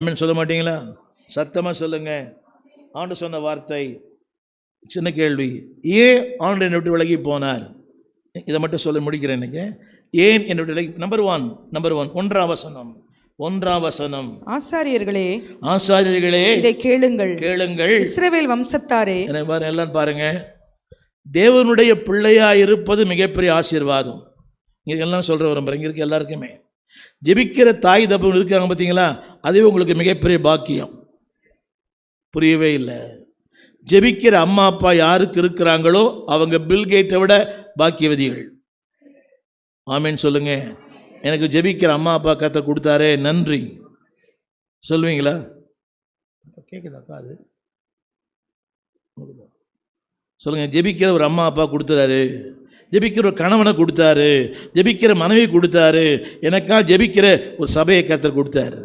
ஆமென் சொல்ல மாட்டீங்களா? சத்தமாக சொல்லுங்க. ஆண்டவர் சொன்ன வார்த்தை. சின்ன கேள்வி, ஏன் ஆண்டவர் என்னை விட்டு விலகி போனார்? இதை மட்டும் சொல்லி முடிக்கிறேன் இன்னைக்கு. ஏன் என்னை விட்டு விலகி? நம்பர் ஒன் ஒன்றாம் வசனம். ஆசாரியர்களே இதை கேளுங்கள், இஸ்ரவேல் வம்சத்தாரே. எல்லாம் பாருங்க, தேவனுடைய பிள்ளையா இருப்பது மிகப்பெரிய ஆசீர்வாதம். இங்க எல்லாம் சொல்ற விரும்புறேன், இங்க இருக்க எல்லாருக்குமே. ஜெபிக்கிற தாய் தப்பன் இருக்காங்க பார்த்தீங்களா, அதுவே உங்களுக்கு மிகப்பெரிய பாக்கியம். புரியவே இல்லை. ஜெபிக்கிற அம்மா அப்பா யாருக்கு இருக்கிறாங்களோ அவங்க பில்கேட்டை விட பாக்கியவதிகள். ஆமேன்னு சொல்லுங்க. எனக்கு ஜெபிக்கிற அம்மா அப்பா கத்தை கொடுத்தாரே, நன்றி சொல்லுவீங்களா? கேட்குதாக்கா? அது சொல்லுங்க. ஜெபிக்கிற ஒரு அம்மா அப்பா கொடுத்துறாரு, ஜெபிக்கிற ஒரு கணவனை கொடுத்தாரு, ஜெபிக்கிற மனைவி கொடுத்தாரு, எனக்கா ஜெபிக்கிற ஒரு சபையை கத்தர் கொடுத்தாரு.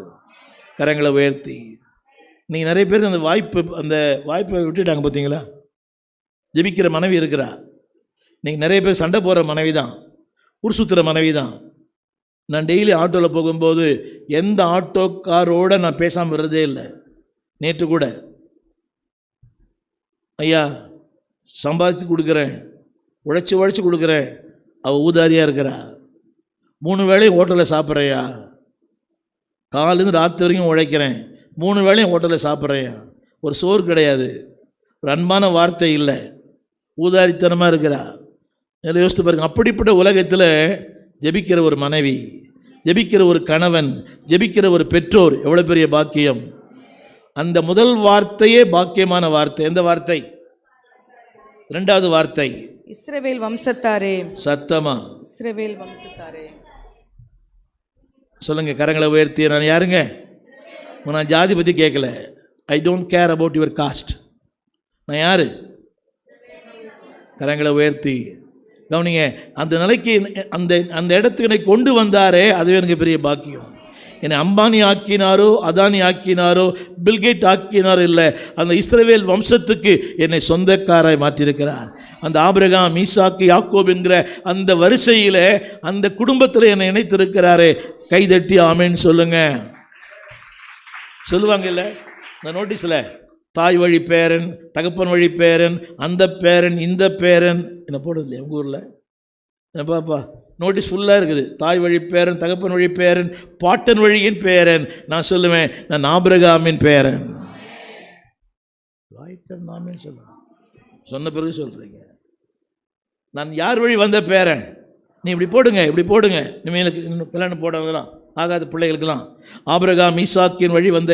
கரங்களை உயர்த்தி. நீங்கள் நிறைய பேர் அந்த வாய்ப்பை விட்டுட்டாங்க பார்த்தீங்களா? ஜெபிக்கிற மனைவி இருக்கிறா. நீங்கள் நிறைய பேர் சண்டை போடுற மனைவி தான், ஊர் சுற்றுற மனைவி தான். நான் டெய்லி ஆட்டோவில் போகும்போது எந்த ஆட்டோக்காரோடு நான் பேசாமல் வர்றதே இல்லை. நேற்று கூட, ஐயா சம்பாதித்து கொடுக்குறேன், உழைச்சி கொடுக்குறேன், அவள் ஊதாரியாக இருக்கிறா. 3 வேளையும் ஹோட்டலில் சாப்பிட்றையா, காலேருந்து ராத்திரி வரைக்கும் உழைக்கிறேன், 3 வேளையும் ஹோட்டலில் சாப்பிட்றையா, ஒரு சோறு கிடையாது, ஒரு அன்பான வார்த்தை இல்லை, ஊதாரித்தனமாக இருக்கிறா. இதில் யோசித்து பாருங்க. அப்படிப்பட்ட உலகத்தில் ஜெபிக்கிற ஒரு மனைவி, ஜெபிக்கிற ஒரு கணவன், ஜெபிக்கிற ஒரு பெற்றோர் எவ்வளோ பெரிய பாக்கியம். அந்த முதல் வார்த்தையே பாக்கியமான வார்த்தை. எந்த வார்த்தை? 2வது வார்த்தை இஸ்ரவேல் வம்சத்தாரே. சத்தமா இஸ்ரவேல் வம்சத்தாரே சொல்லுங்க. கரங்களை உயர்த்தி. நான் யாருங்க? நான் ஜாதி பற்றி கேட்கல. I don't care about your cost. நான் யாரு? கரங்களை உயர்த்தி கவனிங்க. அந்த நிலைக்கு அந்த இடத்துக்கு என்னை கொண்டு வந்தாரே, அதுவே எனக்கு பெரிய பாக்கியம். என்னை அம்பானி ஆக்கினாரோ, அதானி ஆக்கினாரோ, பில்கேட் ஆக்கினாரோ இல்லை, அந்த இஸ்ரவேல் வம்சத்துக்கு என்னை சொந்தக்காராய் மாற்றியிருக்கிறார். அந்த ஆபிரகாம், ஈசாக்கு, யாக்கோப் என்கிற அந்த வரிசையில், அந்த குடும்பத்தில் என்னை இணைத்திருக்கிறாரே. கைதட்டி ஆமேன்னு சொல்லுங்க. சொல்லுவாங்க இல்லை இந்த நோட்டீஸில், தாய் வழி பேரன், தகப்பன் வழி பேரன், அந்த பேரன், இந்த பேரன் என்ன போடுறது இல்லையா உங்கள் ஊரில்? பாப்பா நோட்டீஸ் ஃபுல்லாக இருக்குது. தாய் வழி பேரன், தகப்பன் வழி பேரன், பாட்டன் வழியின் பேரன். நான் சொல்லுவேன், நான் ஆபிரகாமின் பேரன். நாமே சொல்லுவேன். சொன்ன பிறகு சொல்கிறீங்க, நான் யார் வழி வந்த பேரன்? நீ இப்படி போடுங்க. இனிமேலுக்கு இன்னும் கல்யாணம் போடவங்களாம் ஆகாத பிள்ளைகளுக்கெல்லாம் ஆபிரகாம், ஈசாக்கின் வழி வந்த